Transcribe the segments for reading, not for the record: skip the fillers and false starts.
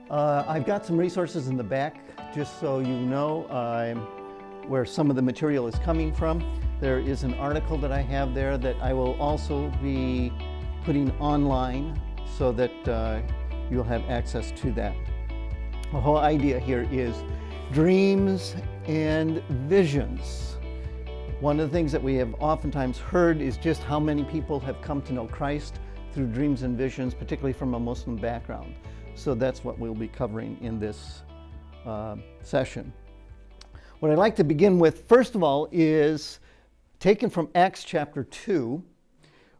I've got some resources in the back, just so you know where some of the material is coming from. There is an article that I have there that I will also be putting online so that you'll have access to that. The whole idea here is dreams and visions. One of the things that we have oftentimes heard is just how many people have come to know Christ through dreams and visions, particularly from a Muslim background. So that's what we'll be covering in this session. What I'd like to begin with, first of all, is taken from Acts chapter 2,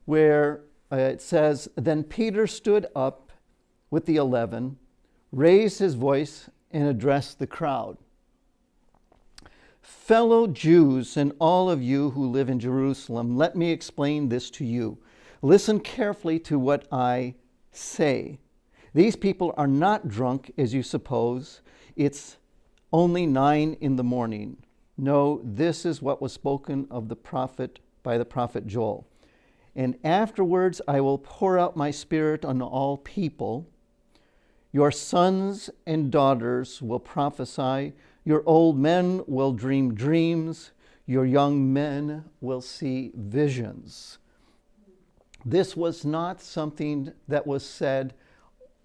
where it says, "Then Peter stood up with the 11, raised his voice, and addressed the crowd. 'Fellow Jews and all of you who live in Jerusalem, let me explain this to you. Listen carefully to what I say. These people are not drunk as you suppose. It's only 9 in the morning. No, this is what was spoken of the prophet by the prophet Joel. And afterwards I will pour out my spirit on all people. Your sons and daughters will prophesy. Your old men will dream dreams. Your young men will see visions.'" This was not something that was said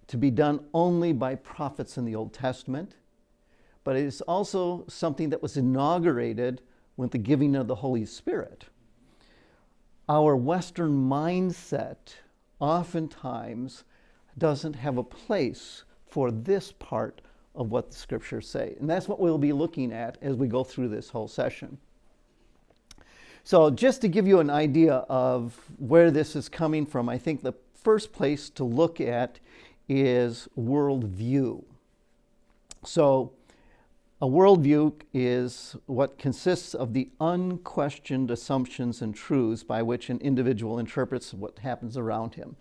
to be done only by prophets in the Old Testament, but it is also something that was inaugurated with the giving of the Holy Spirit. Our Western mindset oftentimes doesn't have a place for this part of what the scriptures say. And that's what we'll be looking at as we go through this whole session. So just to give you an idea of where this is coming from, I think the first place to look at is worldview. So a worldview is what consists of the unquestioned assumptions and truths by which an individual interprets what happens around him.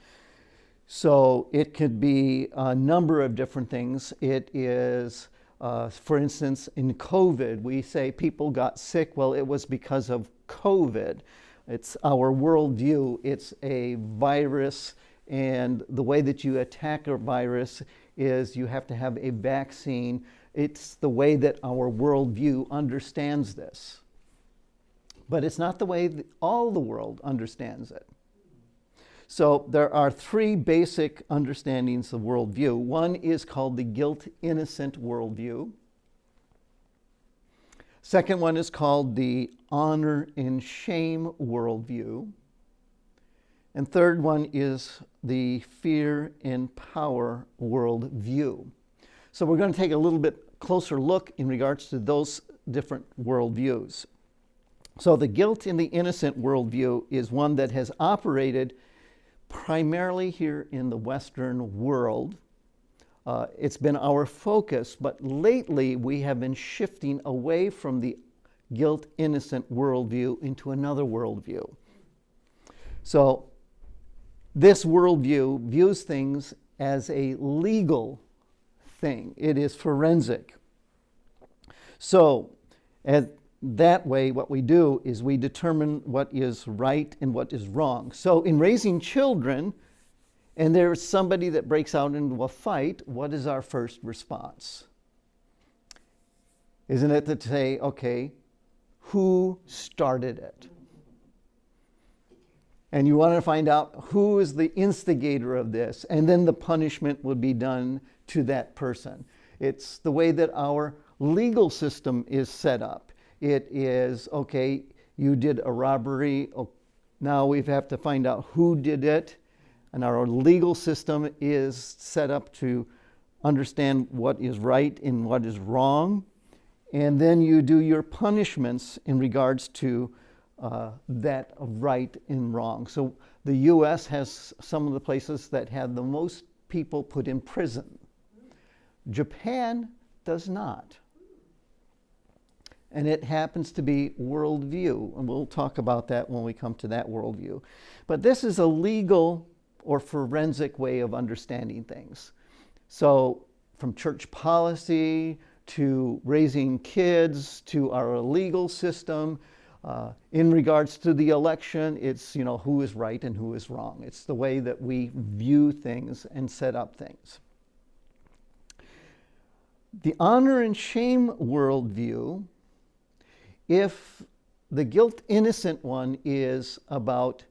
So it could be a number of different things. It is, for instance, in COVID, we say people got sick. Well, it was because of COVID. It's our worldview. It's a virus, and the way that you attack a virus is you have to have a vaccine. It's the way that our worldview understands this. But it's not the way that all the world understands it. So there are 3 basic understandings of worldview. One is called the guilt-innocent worldview. Second one is called the honor and shame worldview. And third one is the fear and power worldview. So we're going to take a little bit closer look in regards to those different worldviews. So the guilt and the innocent worldview is one that has operated primarily here in the Western world. It's been our focus, but lately we have been shifting away from the guilt-innocent worldview into another worldview. So this worldview views things as a legal thing. It is forensic. So that way, what we do is we determine what is right and what is wrong. So in raising children, and there's somebody that breaks out into a fight, what is our first response? Isn't it to say, okay, who started it? And you want to find out who is the instigator of this, and then the punishment would be done to that person. It's the way that our legal system is set up. It is, okay, you did a robbery. Oh, now we have to find out who did it. And our legal system is set up to understand what is right and what is wrong. And then you do your punishments in regards to that right and wrong. So the U.S. has some of the places that have the most people put in prison. Japan does not. And it happens to be worldview, and we'll talk about that when we come to that worldview. But this is a legal or forensic way of understanding things. So from church policy to raising kids to our legal system, in regards to the election, it's, who is right and who is wrong. It's the way that we view things and set up things. The honor and shame worldview, if the guilt-innocent one is about,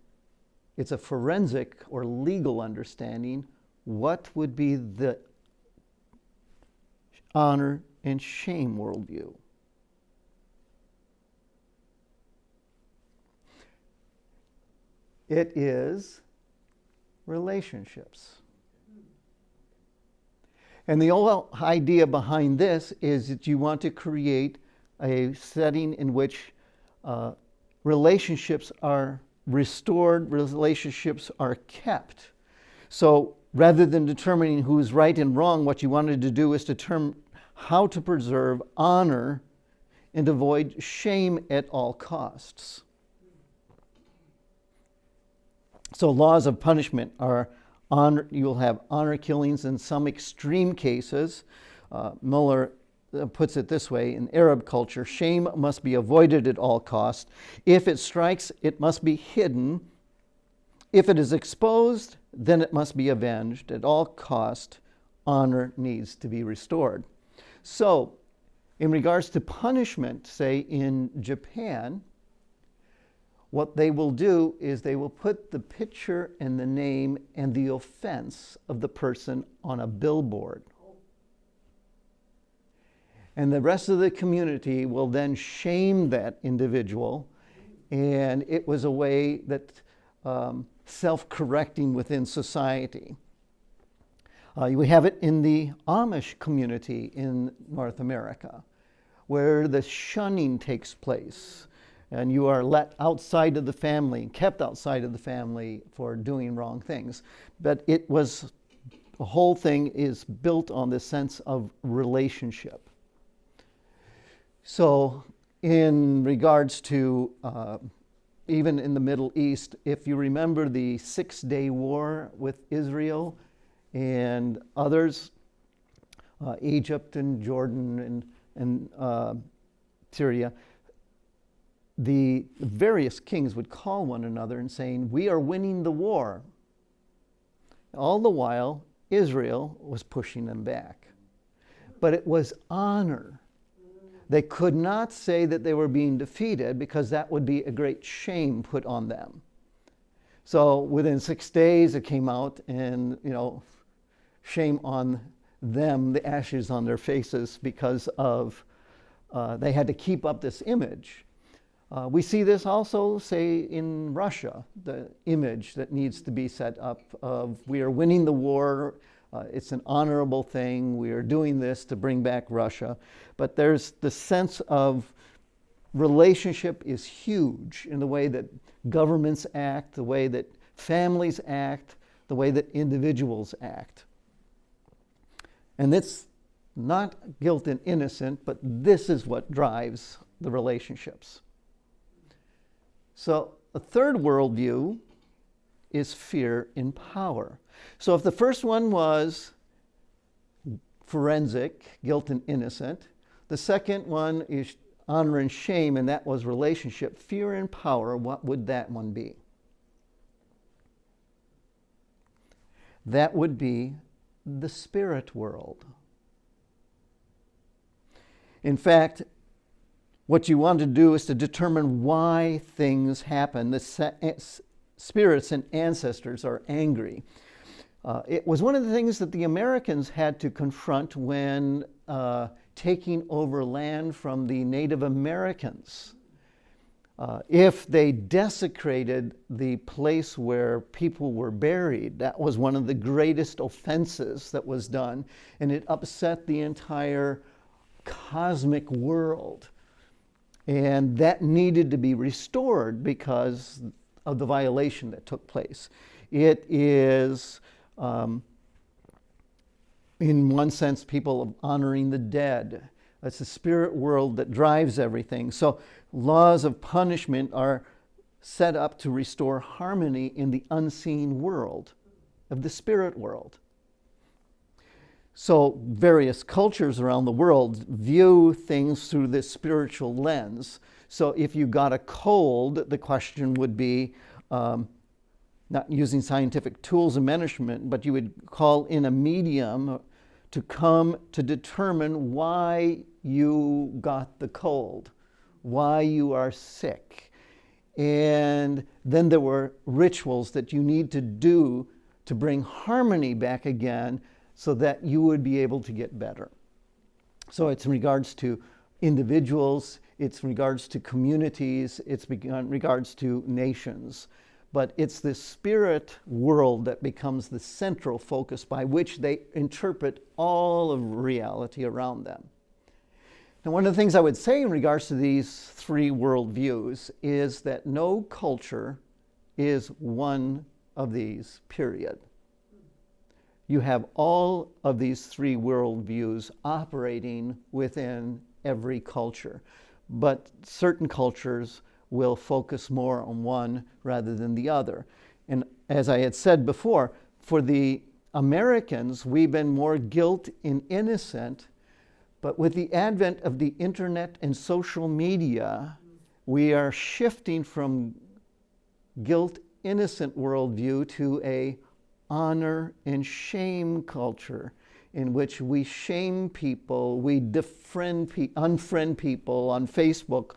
it's a forensic or legal understanding, what would be the honor and shame worldview? It is relationships. And the whole idea behind this is that you want to create a setting in which relationships are restored, relationships are kept. So rather than determining who's right and wrong, what you wanted to do is determine how to preserve honor and avoid shame at all costs. So laws of punishment are honor. You'll have honor killings in some extreme cases. Muller puts it this way: in Arab culture, shame must be avoided at all costs. If it strikes, it must be hidden. If it is exposed, then it must be avenged. At all cost, honor needs to be restored. So, in regards to punishment, say in Japan, what they will do is they will put the picture and the name and the offense of the person on a billboard. And the rest of the community will then shame that individual. And it was a way that self-correcting within society. We have it in the Amish community in North America, where the shunning takes place. And you are let outside of the family, kept outside of the family for doing wrong things. But it was, the whole thing is built on this sense of relationship. So in regards to, even in the Middle East, if you remember the 6-day war with Israel and others, Egypt and Jordan and Syria, the various kings would call one another and saying, "We are winning the war." All the while, Israel was pushing them back. But it was honor. They could not say that they were being defeated, because that would be a great shame put on them. So within 6 days it came out, and shame on them, the ashes on their faces, because of they had to keep up this image. We see this also, say, in Russia, the image that needs to be set up of, we are winning the war, it's an honorable thing, we are doing this to bring back Russia. But there's the sense of relationship is huge in the way that governments act, the way that families act, the way that individuals act. And it's not guilt and innocent, but this is what drives the relationships. So the third worldview is fear in power. So if the first one was forensic, guilt and innocent, the second one is honor and shame, and that was relationship. Fear and power, what would that one be? That would be the spirit world. In fact, what you want to do is to determine why things happen. The spirits and ancestors are angry. It was one of the things that the Americans had to confront when taking over land from the Native Americans. If they desecrated the place where people were buried, that was one of the greatest offenses that was done, and it upset the entire cosmic world. And that needed to be restored because of the violation that took place. It is, in one sense, people honoring the dead. It's the spirit world that drives everything. So laws of punishment are set up to restore harmony in the unseen world of the spirit world. So various cultures around the world view things through this spiritual lens. So if you got a cold, the question would be, not using scientific tools of measurement, but you would call in a medium to come to determine why you got the cold, why you are sick. And then there were rituals that you need to do to bring harmony back again so that you would be able to get better. So it's in regards to individuals, it's in regards to communities, it's in regards to nations. But it's this spirit world that becomes the central focus by which they interpret all of reality around them. Now, one of the things I would say in regards to these three worldviews is that no culture is one of these, period. You have all of these three worldviews operating within every culture, but certain cultures will focus more on one rather than the other. And as I had said before, for the Americans, we've been more guilt and innocent, but with the advent of the internet and social media, we are shifting from guilt innocent worldview to a honor and shame culture in which we shame people, we unfriend people on Facebook.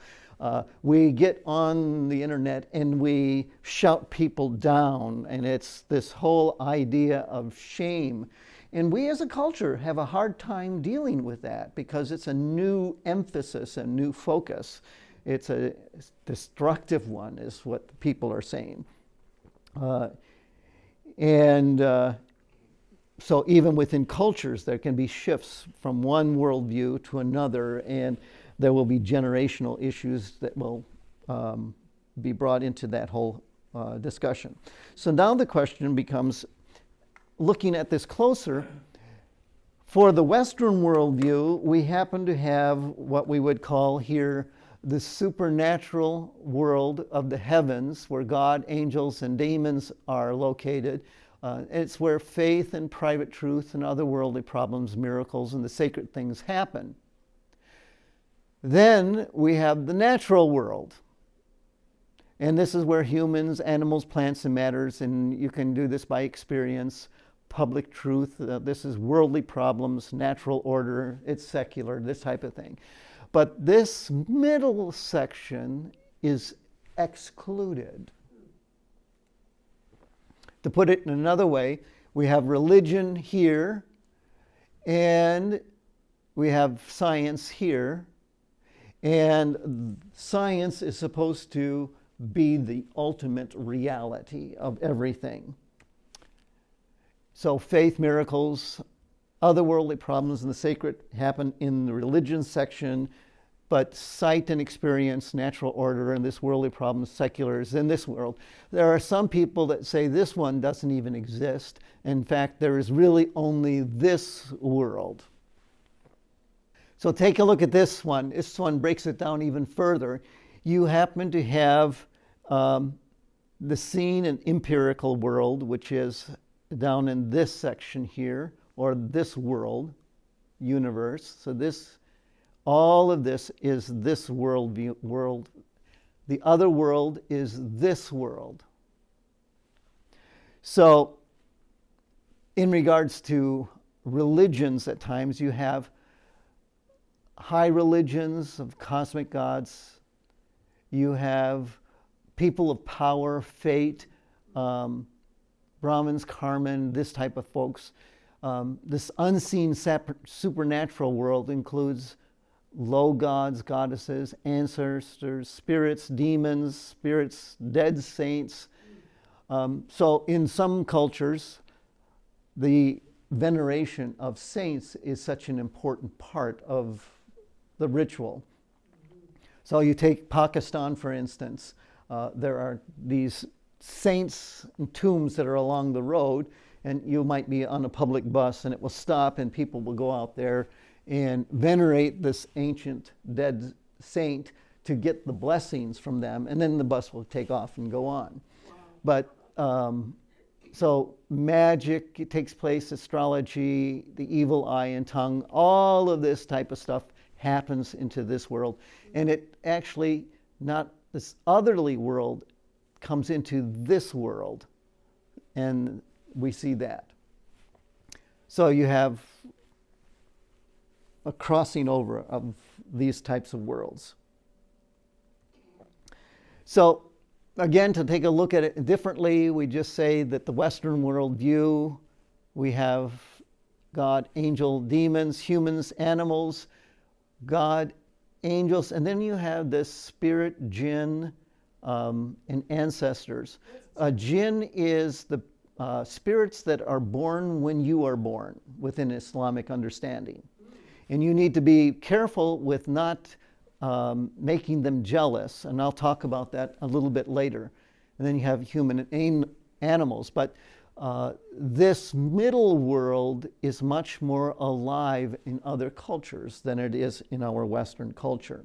We get on the internet and we shout people down, and it's this whole idea of shame. And we as a culture have a hard time dealing with that because it's a new emphasis, a new focus. It's a destructive one, is what people are saying. So even within cultures, there can be shifts from one worldview to another, and there will be generational issues that will be brought into that whole discussion. So now the question becomes, looking at this closer, for the Western worldview, we happen to have what we would call here the supernatural world of the heavens, where God, angels, and demons are located. It's where faith and private truth and otherworldly problems, miracles, and the sacred things happen. Then we have the natural world. And this is where humans, animals, plants, and matters, and you can do this by experience, public truth, this is worldly problems, natural order, it's secular, this type of thing. But this middle section is excluded. To put it in another way, we have religion here, and we have science here, and science is supposed to be the ultimate reality of everything. So faith, miracles, otherworldly problems, and the sacred happen in the religion section, but sight and experience, natural order, and this worldly problem, secular, is in this world. There are some people that say this one doesn't even exist. In fact, there is really only this world. So take a look at this one. This one breaks it down even further. You happen to have the seen and empirical world, which is down in this section here, or this world, universe. So this, all of this is this world. The other world is this world. So in regards to religions, at times you have high religions of cosmic gods. You have people of power, fate, Brahmins, Karman, this type of folks. This unseen supernatural world includes low gods, goddesses, ancestors, spirits, demons, dead saints. So in some cultures, the veneration of saints is such an important part of the ritual. So you take Pakistan, for instance. There are these saints and tombs that are along the road, and you might be on a public bus and it will stop and people will go out there and venerate this ancient dead saint to get the blessings from them, and then the bus will take off and go on. Wow. But so magic, it takes place, astrology, the evil eye and tongue, all of this type of stuff happens into this world. And it actually, not this otherly world, comes into this world. And we see that. So you have a crossing over of these types of worlds. So again, to take a look at it differently, we just say that the Western worldview, we have God, angel, demons, humans, animals, God, angels, and then you have this spirit, jinn, and ancestors. Jinn is the spirits that are born when you are born within Islamic understanding. And you need to be careful with not making them jealous, and I'll talk about that a little bit later. And then you have human and animals. But this middle world is much more alive in other cultures than it is in our Western culture.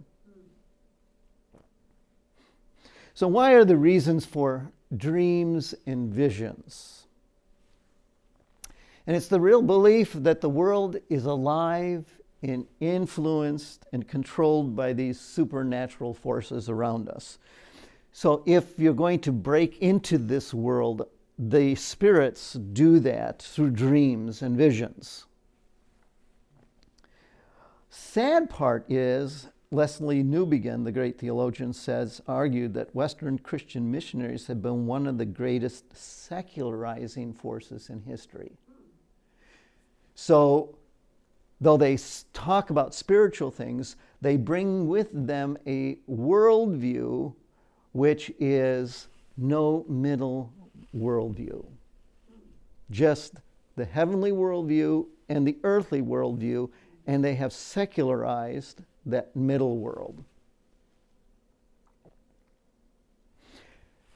So why are the reasons for dreams and visions? And it's the real belief that the world is alive and influenced and controlled by these supernatural forces around us. So if you're going to break into this world, the spirits do that through dreams and visions. Sad part is, Leslie Newbegin, the great theologian, argued that Western Christian missionaries have been one of the greatest secularizing forces in history. So, though they talk about spiritual things, they bring with them a worldview which is no middle worldview. Just the heavenly worldview and the earthly worldview, and they have secularized that middle world.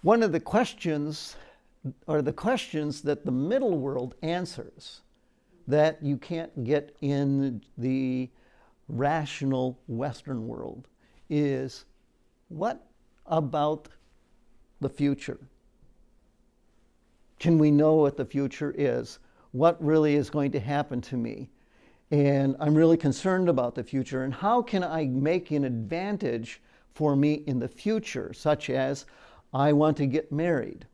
One of the questions, or the questions that the middle world answers, that you can't get in the rational Western world, is what about the future? Can we know what the future is? What really is going to happen to me? And I'm really concerned about the future. And how can I make an advantage for me in the future, such as I want to get married?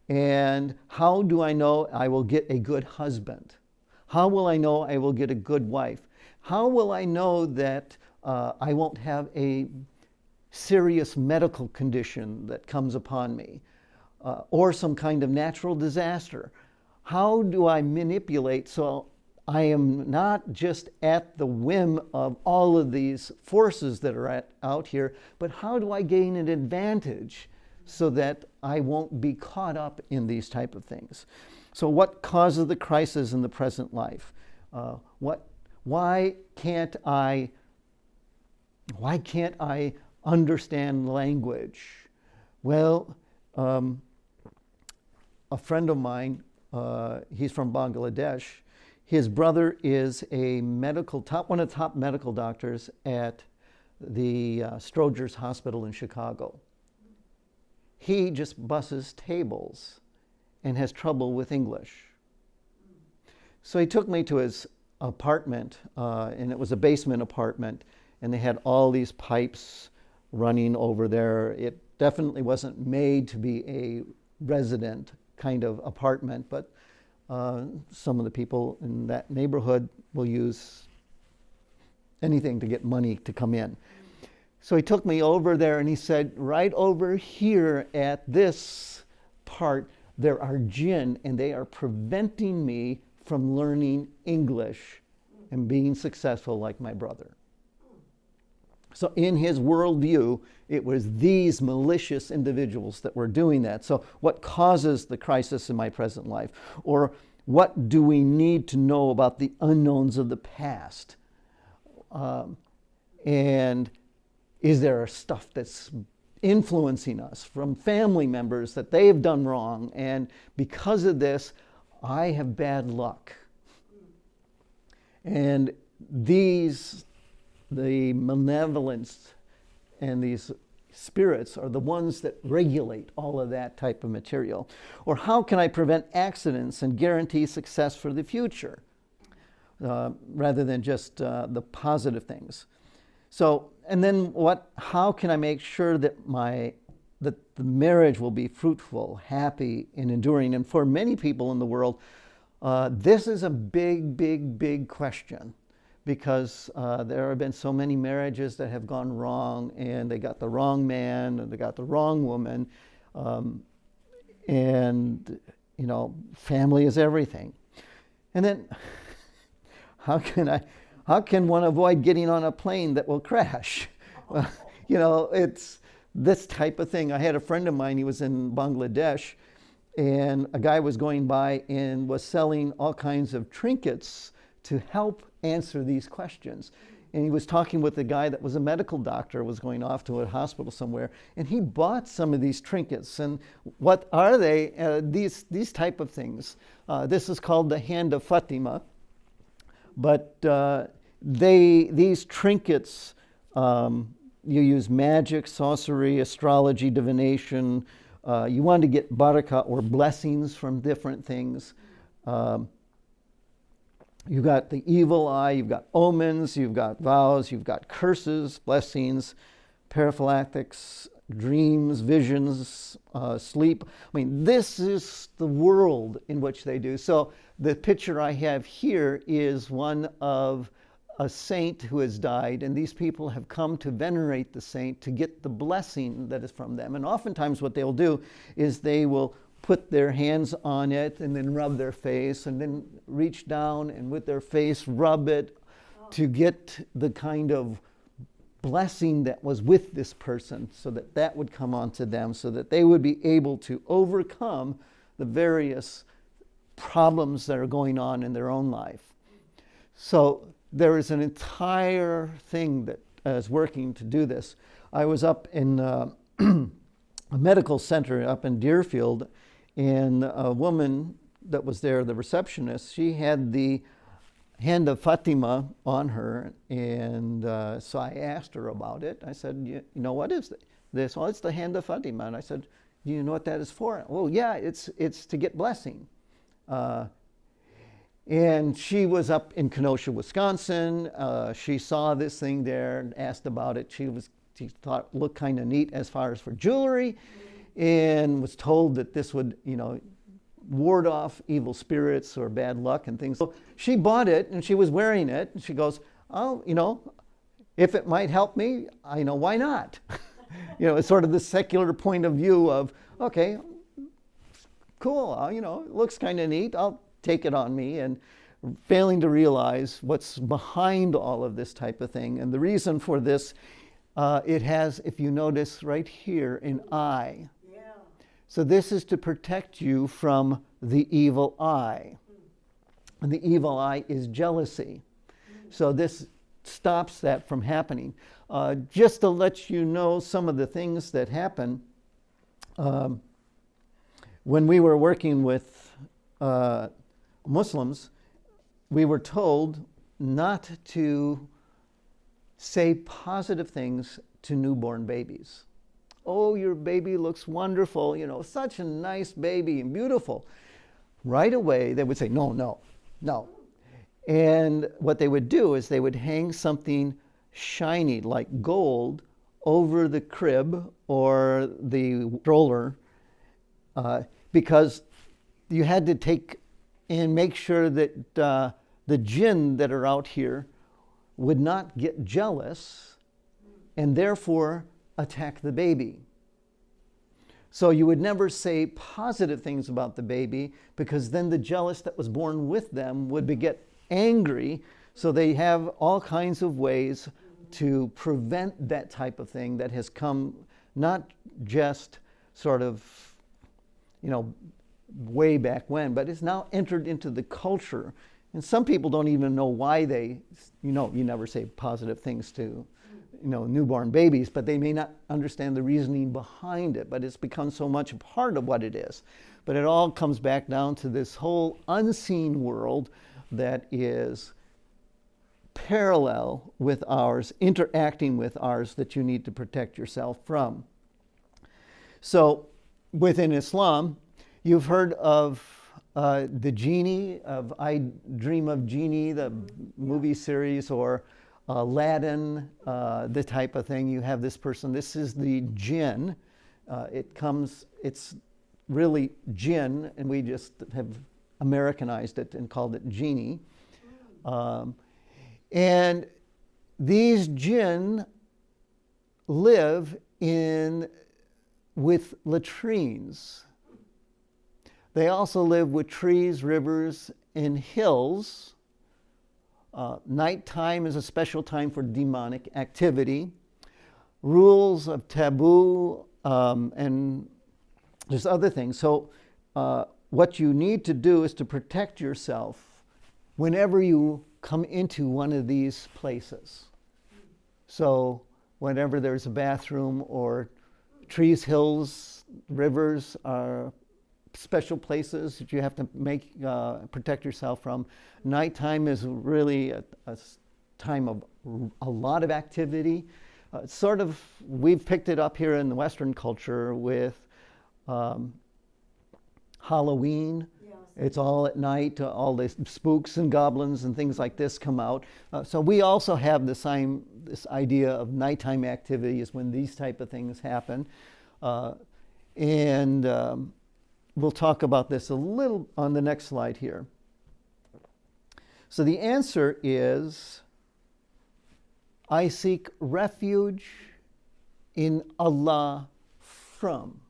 And how do I know I will get a good husband? How will I know I will get a good wife? How will I know that I won't have a serious medical condition that comes upon me, or some kind of natural disaster? How do I manipulate so I am not just at the whim of all of these forces that are out here, but how do I gain an advantage so that I won't be caught up in these type of things? So what causes the crisis in the present life? Why can't I understand language? Well, a friend of mine, he's from Bangladesh. His brother is a one of the top medical doctors at the Stroger's Hospital in Chicago. He just busses tables and has trouble with English. So he took me to his apartment, and it was a basement apartment, and they had all these pipes running over there. It definitely wasn't made to be a resident kind of apartment, but some of the people in that neighborhood will use anything to get money to come in. So he took me over there and he said, right over here at this part, there are jinn, and they are preventing me from learning English and being successful like my brother. So in his worldview, it was these malicious individuals that were doing that. So what causes the crisis in my present life? Or what do we need to know about the unknowns of the past? And is there stuff that's influencing us from family members that they have done wrong, and because of this, I have bad luck? And the malevolence and these spirits are the ones that regulate all of that type of material. Or how can I prevent accidents and guarantee success for the future, rather than just the positive things? So, and then how can I make sure that the marriage will be fruitful, happy, and enduring? And for many people in the world, this is a big, big, big question, because there have been so many marriages that have gone wrong, and they got the wrong man, and they got the wrong woman, and you know, family is everything. And then, how can one avoid getting on a plane that will crash? Well, you know, it's this type of thing. I had a friend of mine, he was in Bangladesh, and a guy was going by and was selling all kinds of trinkets to help answer these questions. And he was talking with a guy that was a medical doctor, was going off to a hospital somewhere, and he bought some of these trinkets. And what are they? These type of things. This is called the Hand of Fatima. But these trinkets, you use magic, sorcery, astrology, divination. You want to get barakah or blessings from different things. You've got the evil eye, you've got omens, you've got vows, you've got curses, blessings, paraphylactics, dreams, visions, sleep. I mean, this is the world in which they do. So the picture I have here is one of a saint who has died, and these people have come to venerate the saint to get the blessing that is from them. And oftentimes what they'll do is they will put their hands on it and then rub their face, and then reach down and with their face rub it to get the kind of blessing that was with this person, so that that would come onto them, so that they would be able to overcome the various problems that are going on in their own life. So there is an entire thing that is working to do this. I was up in a medical center up in Deerfield, and a woman that was there, the receptionist, she had the Hand of Fatima on her, and so I asked her about it. I said, you know, what is this? Well, it's the Hand of Fatima. And I said, do you know what that is for? Oh, yeah, it's to get blessing. And she was up in Kenosha, Wisconsin. She saw this thing there and asked about it. She thought it looked kind of neat as far as for jewelry, and was told that this would, you know, ward off evil spirits or bad luck and things. So she bought it, and she was wearing it, and she goes, oh, you know, if it might help me, I know, why not? You know, it's sort of the secular point of view of, okay, cool, you know, it looks kind of neat, I'll take it on me, and failing to realize what's behind all of this type of thing. And the reason for this, it has, if you notice right here, an eye. Yeah. So this is to protect you from the evil eye. And the evil eye is jealousy. So this stops that from happening. Just to let you know some of the things that happen, when we were working with Muslims, we were told not to say positive things to newborn babies. Oh, your baby looks wonderful, you know, such a nice baby and beautiful. Right away, they would say, no, no, no. And what they would do is they would hang something shiny like gold over the crib or the stroller, because you had to take and make sure that the jinn that are out here would not get jealous and therefore attack the baby. So you would never say positive things about the baby, because then the jealous that was born with them would get angry. So they have all kinds of ways to prevent that type of thing that has come not just sort of, you know, way back when, but it's now entered into the culture. And some people don't even know why they, you know, you never say positive things to, you know, newborn babies, but they may not understand the reasoning behind it, but it's become so much a part of what it is. But it all comes back down to this whole unseen world that is parallel with ours, interacting with ours, that you need to protect yourself from. So within Islam, you've heard of the genie, of I Dream of Genie, the movie series, or Aladdin, the type of thing. You have this person, this is the jinn. It's really jinn, and we just have Americanized it and called it genie. And these jinn live with latrines. They also live with trees, rivers, and hills. Nighttime is a special time for demonic activity. Rules of taboo, and there's other things. So what you need to do is to protect yourself whenever you come into one of these places. So whenever there's a bathroom or trees, hills, rivers are special places that you have to protect yourself from. Nighttime is really a time of a lot of activity. We've picked it up here in the Western culture with Halloween. Yes. It's all at night. All the spooks and goblins and things like this come out. So we also have this idea of nighttime activity is when these type of things happen. We'll talk about this a little on the next slide here. So the answer is, I seek refuge in Allah from.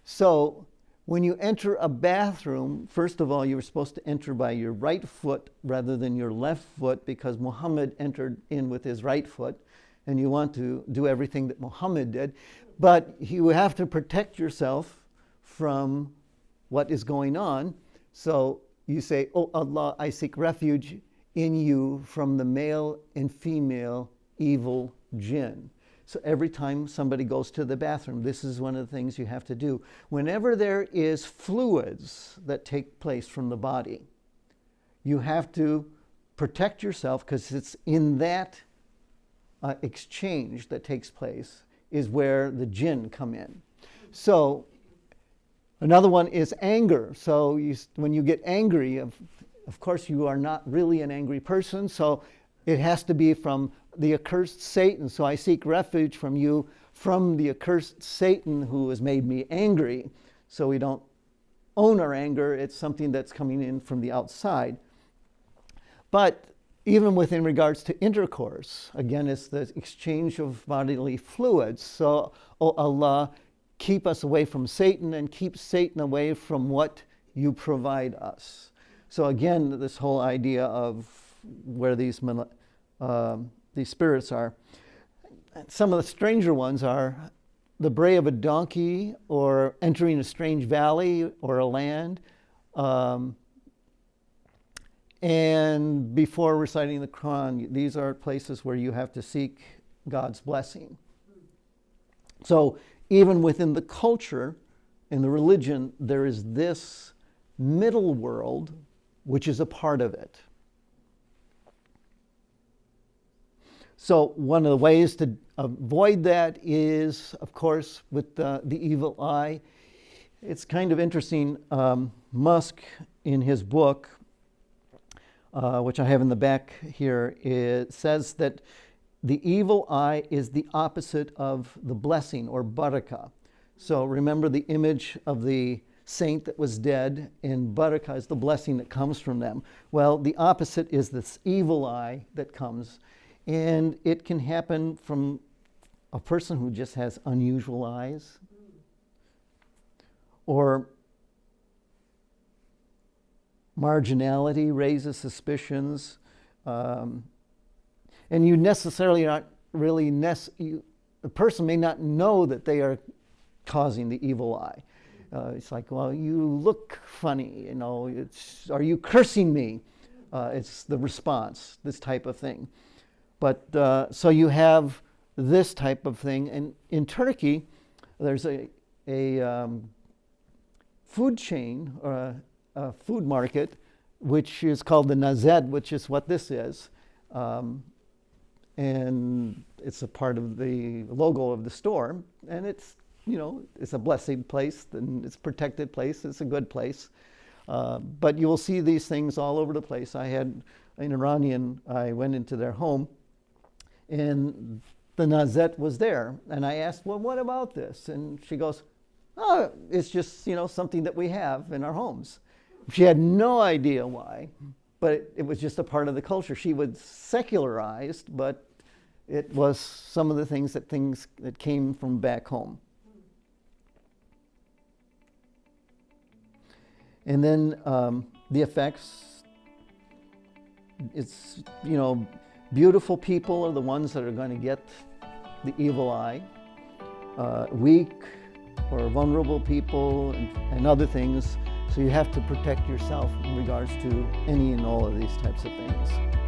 So when you enter a bathroom, first of all, you were supposed to enter by your right foot rather than your left foot, because Muhammad entered in with his right foot, and you want to do everything that Muhammad did. But you have to protect yourself from what is going on. So you say, "Oh Allah, I seek refuge in you from the male and female evil jinn." So every time somebody goes to the bathroom, this is one of the things you have to do. Whenever there is fluids that take place from the body, you have to protect yourself, because it's in that exchange that takes place is where the jinn come in. So another one is anger. So when you get angry, of course you are not really an angry person, so it has to be from the accursed Satan. So I seek refuge from you, from the accursed Satan who has made me angry. So we don't own our anger, it's something that's coming in from the outside. But even within regards to intercourse, again, it's the exchange of bodily fluids. So, oh Allah, keep us away from Satan and keep Satan away from what you provide us. So again, this whole idea of where these spirits are. Some of the stranger ones are the bray of a donkey, or entering a strange valley or a land, and before reciting the Quran. These are places where you have to seek God's blessing. So even within the culture, in the religion, there is this middle world, which is a part of it. So one of the ways to avoid that is, of course, with the evil eye. It's kind of interesting. Musk, in his book, which I have in the back here, it says that the evil eye is the opposite of the blessing, or barakah. So remember the image of the saint that was dead, and barakah is the blessing that comes from them. Well, the opposite is this evil eye that comes, and it can happen from a person who just has unusual eyes, or marginality raises suspicions, and you necessarily not really the person may not know that they are causing the evil eye. It's like, well, you look funny, are you cursing me? It's the response, this type of thing. But so you have this type of thing, and in Turkey, there's a food chain, or a food market, which is called the Nazed, which is what this is. And it's a part of the logo of the store. And it's, it's a blessed place, and it's a protected place. It's a good place. But you will see these things all over the place. I had an Iranian, I went into their home, and the Nazet was there. And I asked, well, what about this? And she goes, oh, it's just, something that we have in our homes. She had no idea why. but it was just a part of the culture. She was secularized, but it was some of the things that came from back home. And then the effects, it's, you know, beautiful people are the ones that are going to get the evil eye. Weak or vulnerable people and other things. So you have to protect yourself in regards to any and all of these types of things.